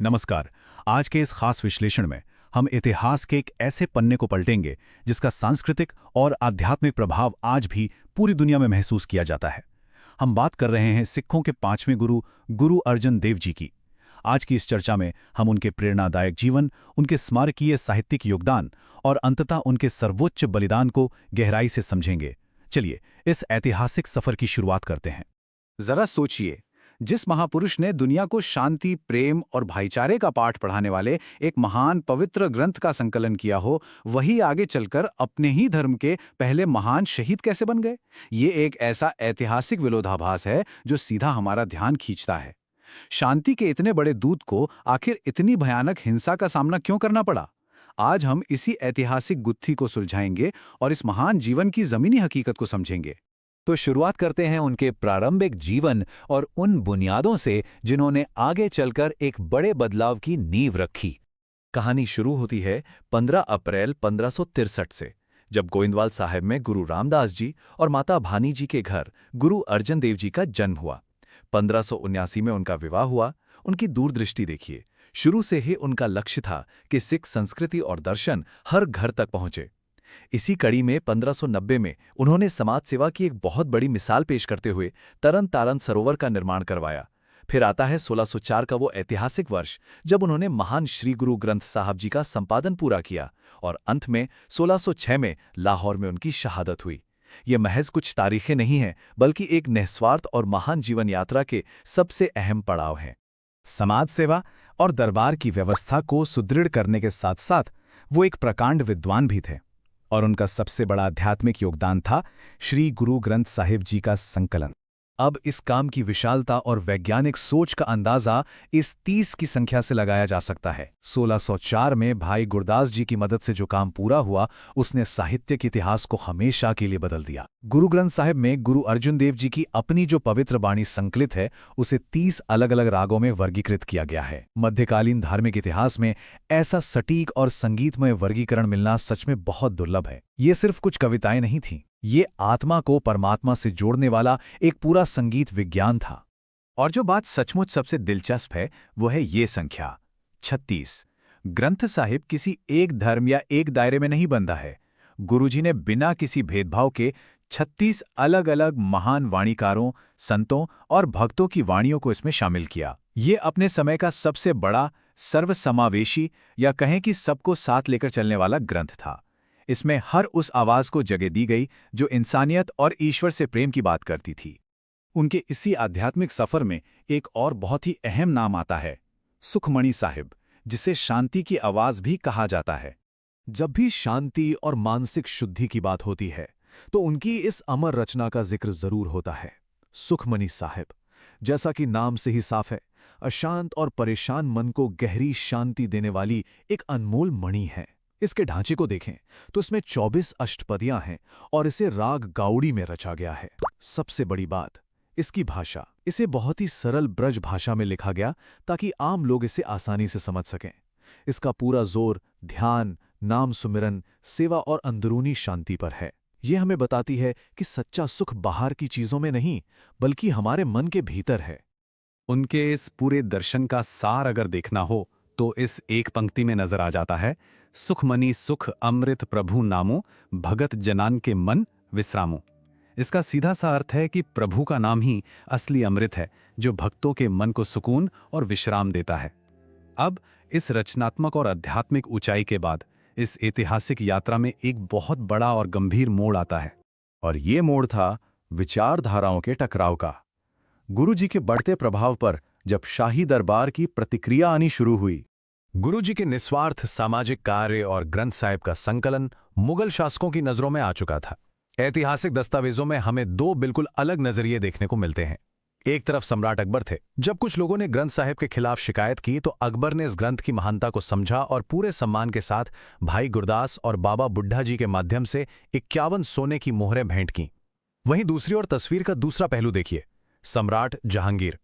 नमस्कार। आज के इस खास विश्लेषण में हम इतिहास के एक ऐसे पन्ने को पलटेंगे जिसका सांस्कृतिक और आध्यात्मिक प्रभाव आज भी पूरी दुनिया में महसूस किया जाता है। हम बात कर रहे हैं सिखों के पांचवें गुरु गुरु अर्जन देव जी की। आज की इस चर्चा में हम उनके प्रेरणादायक जीवन, उनके स्मारकीय साहित्यिक योगदान और अंततः उनके सर्वोच्च बलिदान को गहराई से समझेंगे। चलिए इस ऐतिहासिक सफर की शुरुआत करते हैं। जरा सोचिए, जिस महापुरुष ने दुनिया को शांति, प्रेम और भाईचारे का पाठ पढ़ाने वाले एक महान पवित्र ग्रंथ का संकलन किया हो, वही आगे चलकर अपने ही धर्म के पहले महान शहीद कैसे बन गए? ये एक ऐसा ऐतिहासिक विरोधाभास है जो सीधा हमारा ध्यान खींचता है। शांति के इतने बड़े दूत को आखिर इतनी भयानक हिंसा का सामना क्यों करना पड़ा? आज हम इसी ऐतिहासिक गुत्थी को सुलझाएंगे और इस महान जीवन की जमीनी हकीकत को समझेंगे। तो शुरुआत करते हैं उनके प्रारंभिक जीवन और उन बुनियादों से जिन्होंने आगे चलकर एक बड़े बदलाव की नींव रखी। कहानी शुरू होती है 15 अप्रैल 1563 से, जब गोइंदवाल साहिब में गुरु रामदास जी और माता भानी जी के घर गुरु अर्जन देव जी का जन्म हुआ। 1579 में उनका विवाह हुआ। उनकी दूरदृष्टि देखिए, शुरू से ही उनका लक्ष्य था कि सिख संस्कृति और दर्शन हर घर तक पहुंचे। इसी कड़ी में 1590 में उन्होंने समाज सेवा की एक बहुत बड़ी मिसाल पेश करते हुए तरन तारण सरोवर का निर्माण करवाया। फिर आता है 1604 का वो ऐतिहासिक वर्ष जब उन्होंने महान श्री गुरु ग्रंथ साहब जी का संपादन पूरा किया, और अंत में 1606 में लाहौर में उनकी शहादत हुई। ये महज कुछ तारीखें नहीं हैं, बल्कि एक निस्वार्थ और महान जीवन यात्रा के सबसे अहम पड़ाव हैं। समाज सेवा और दरबार की व्यवस्था को सुदृढ़ करने के साथ साथ वो एक प्रकांड विद्वान भी थे, और उनका सबसे बड़ा आध्यात्मिक योगदान था श्री गुरु ग्रंथ साहिब जी का संकलन। अब इस काम की विशालता और वैज्ञानिक सोच का अंदाजा इस 30 की संख्या से लगाया जा सकता है। 1604 में भाई गुरदास जी की मदद से जो काम पूरा हुआ, उसने साहित्यिक इतिहास को हमेशा के लिए बदल दिया। गुरु ग्रंथ साहिब में गुरु अर्जुन देव जी की अपनी जो पवित्र वाणी संकलित है, उसे 30 अलग अलग रागों में वर्गीकृत किया गया है। मध्यकालीन धार्मिक इतिहास में ऐसा सटीक और संगीतमय वर्गीकरण मिलना सच में बहुत दुर्लभ है। ये सिर्फ कुछ कविताएं नहीं थीं, ये आत्मा को परमात्मा से जोड़ने वाला एक पूरा संगीत विज्ञान था। और जो बात सचमुच सबसे दिलचस्प है, वो है ये संख्या 36। ग्रंथ साहिब किसी एक धर्म या एक दायरे में नहीं बंधा है। गुरुजी ने बिना किसी भेदभाव के 36 अलग अलग महान वाणीकारों, संतों और भक्तों की वाणियों को इसमें शामिल किया। ये अपने समय का सबसे बड़ा, सर्वसमावेशी या कहें कि सबको साथ लेकर चलने वाला ग्रंथ था। इसमें हर उस आवाज को जगह दी गई जो इंसानियत और ईश्वर से प्रेम की बात करती थी। उनके इसी आध्यात्मिक सफर में एक और बहुत ही अहम नाम आता है, सुखमणि साहिब, जिसे शांति की आवाज भी कहा जाता है। जब भी शांति और मानसिक शुद्धि की बात होती है तो उनकी इस अमर रचना का जिक्र जरूर होता है, सुखमणि साहिब। जैसा कि नाम से ही साफ है, अशांत और परेशान मन को गहरी शांति देने वाली एक अनमोल मणि है। इसके ढांचे को देखें तो इसमें 24 अष्टपदियां हैं और इसे राग गाउड़ी में रचा गया है। सबसे बड़ी बात, इसकी भाषा। इसे बहुत ही सरल ब्रज भाषा में लिखा गया ताकि आम लोग इसे आसानी से समझ सकें। इसका पूरा जोर ध्यान, नाम सुमिरन, सेवा और अंदरूनी शांति पर है। यह हमें बताती है कि सच्चा सुख बाहर की चीजों में नहीं, बल्कि हमारे मन के भीतर है। उनके इस पूरे दर्शन का सार अगर देखना हो तो इस एक पंक्ति में नजर आ जाता है, सुखमणि सुख अमृत प्रभु नामो, भगत जनान के मन विश्रामो। इसका सीधा सा अर्थ है कि प्रभु का नाम ही असली अमृत है, जो भक्तों के मन को सुकून और विश्राम देता है। अब इस रचनात्मक और आध्यात्मिक ऊंचाई के बाद इस ऐतिहासिक यात्रा में एक बहुत बड़ा और गंभीर मोड़ आता है, और ये मोड़ था विचारधाराओं के टकराव का। गुरुजी के बढ़ते प्रभाव पर जब शाही दरबार की प्रतिक्रिया आनी शुरू हुई, गुरुजी के निस्वार्थ सामाजिक कार्य और ग्रंथ साहिब का संकलन मुगल शासकों की नजरों में आ चुका था। ऐतिहासिक दस्तावेजों में हमें दो बिल्कुल अलग नजरिए देखने को मिलते हैं। एक तरफ सम्राट अकबर थे। जब कुछ लोगों ने ग्रंथ साहिब के खिलाफ शिकायत की तो अकबर ने इस ग्रंथ की महानता को समझा और पूरे सम्मान के साथ भाई गुरदास और बाबा बुड्ढा जी के माध्यम से 51 सोने की मोहरें भेंट की। वहीं दूसरी ओर तस्वीर का दूसरा पहलू देखिए, सम्राट जहांगीर।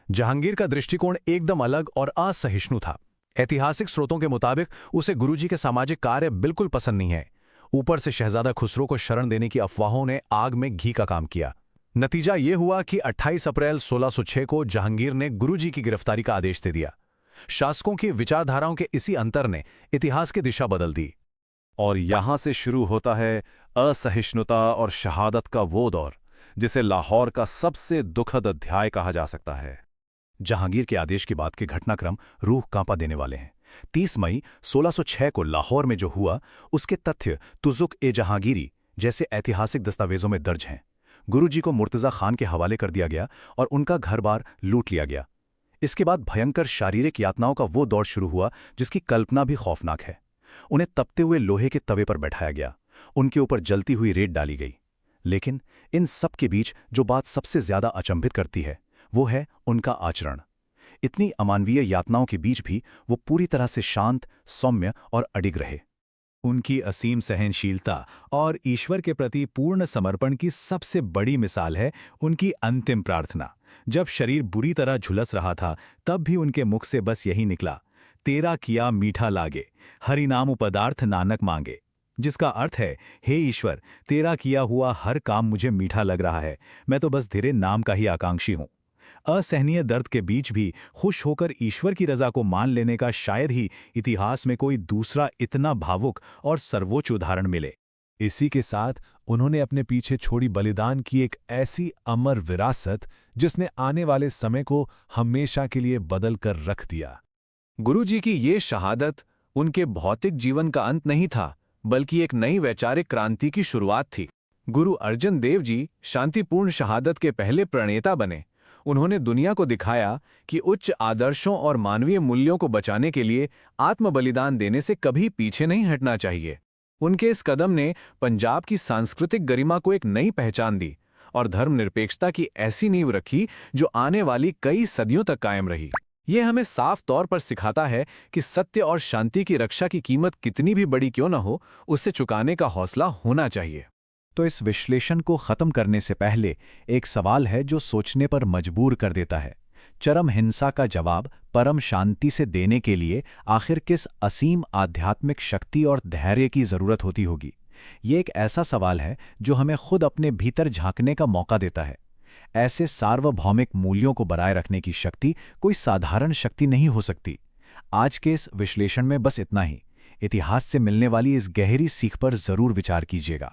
जहांगीर का दृष्टिकोण एकदम अलग और असहिष्णु था। ऐतिहासिक स्रोतों के मुताबिक उसे गुरुजी के सामाजिक कार्य बिल्कुल पसंद नहीं है। ऊपर से शहजादा खुसरो को शरण देने की अफवाहों ने आग में घी का काम किया। नतीजा ये हुआ कि 28 अप्रैल 1606 को जहांगीर ने गुरुजी की गिरफ्तारी का आदेश दे दिया। शासकों की विचारधाराओं के इसी अंतर ने इतिहास की दिशा बदल दी। और यहां से शुरू होता है असहिष्णुता और शहादत का वो दौर, जिसे लाहौर का सबसे दुखद अध्याय कहा जा सकता है। जहांगीर के आदेश के बाद के घटनाक्रम रूह कांपा देने वाले हैं। 30 मई 1606 को लाहौर में जो हुआ, उसके तथ्य तुज़ुक-ए-जहांगीरी जैसे ऐतिहासिक दस्तावेजों में दर्ज हैं। गुरुजी को मुर्तज़ा खान के हवाले कर दिया गया और उनका घर-बार लूट लिया गया। इसके बाद भयंकर शारीरिक यातनाओं का वो दौर शुरू हुआ जिसकी कल्पना भी खौफनाक है। उन्हें तपते हुए लोहे के तवे पर बैठाया गया, उनके ऊपर जलती हुई रेत डाली गई। लेकिन इन सब के बीच जो बात सबसे ज्यादा अचंभित करती है, वो है उनका आचरण। इतनी अमानवीय यातनाओं के बीच भी वो पूरी तरह से शांत, सौम्य और अडिग रहे। उनकी असीम सहनशीलता और ईश्वर के प्रति पूर्ण समर्पण की सबसे बड़ी मिसाल है उनकी अंतिम प्रार्थना। जब शरीर बुरी तरह झुलस रहा था, तब भी उनके मुख से बस यही निकला, तेरा किया मीठा लागे, हरि नाम पदार्थ नानक मांगे। जिसका अर्थ है, हे ईश्वर, तेरा किया हुआ हर काम मुझे मीठा लग रहा है, मैं तो बस तेरे नाम का ही आकांक्षी हूं। असहनीय दर्द के बीच भी खुश होकर ईश्वर की रजा को मान लेने का शायद ही इतिहास में कोई दूसरा इतना भावुक और सर्वोच्च उदाहरण मिले। इसी के साथ उन्होंने अपने पीछे छोड़ी बलिदान की एक ऐसी अमर विरासत जिसने आने वाले समय को हमेशा के लिए बदल कर रख दिया। गुरुजी की ये शहादत उनके भौतिक जीवन का अंत नहीं था, बल्कि एक नई वैचारिक क्रांति की शुरुआत थी। गुरु अर्जन देव जी शांतिपूर्ण शहादत के पहले प्रणेता बने। उन्होंने दुनिया को दिखाया कि उच्च आदर्शों और मानवीय मूल्यों को बचाने के लिए आत्म बलिदान देने से कभी पीछे नहीं हटना चाहिए। उनके इस कदम ने पंजाब की सांस्कृतिक गरिमा को एक नई पहचान दी और धर्मनिरपेक्षता की ऐसी नींव रखी जो आने वाली कई सदियों तक कायम रही। यह हमें साफ तौर पर सिखाता है कि सत्य और शांति की रक्षा की कीमत कितनी भी बड़ी क्यों न हो, उससे चुकाने का हौसला होना चाहिए। तो इस विश्लेषण को खत्म करने से पहले एक सवाल है जो सोचने पर मजबूर कर देता है। चरम हिंसा का जवाब परम शांति से देने के लिए आखिर किस असीम आध्यात्मिक शक्ति और धैर्य की जरूरत होती होगी? ये एक ऐसा सवाल है जो हमें खुद अपने भीतर झांकने का मौका देता है। ऐसे सार्वभौमिक मूल्यों को बनाए रखने की शक्ति कोई साधारण शक्ति नहीं हो सकती। आज के इस विश्लेषण में बस इतना ही। इतिहास से मिलने वाली इस गहरी सीख पर जरूर विचार कीजिएगा।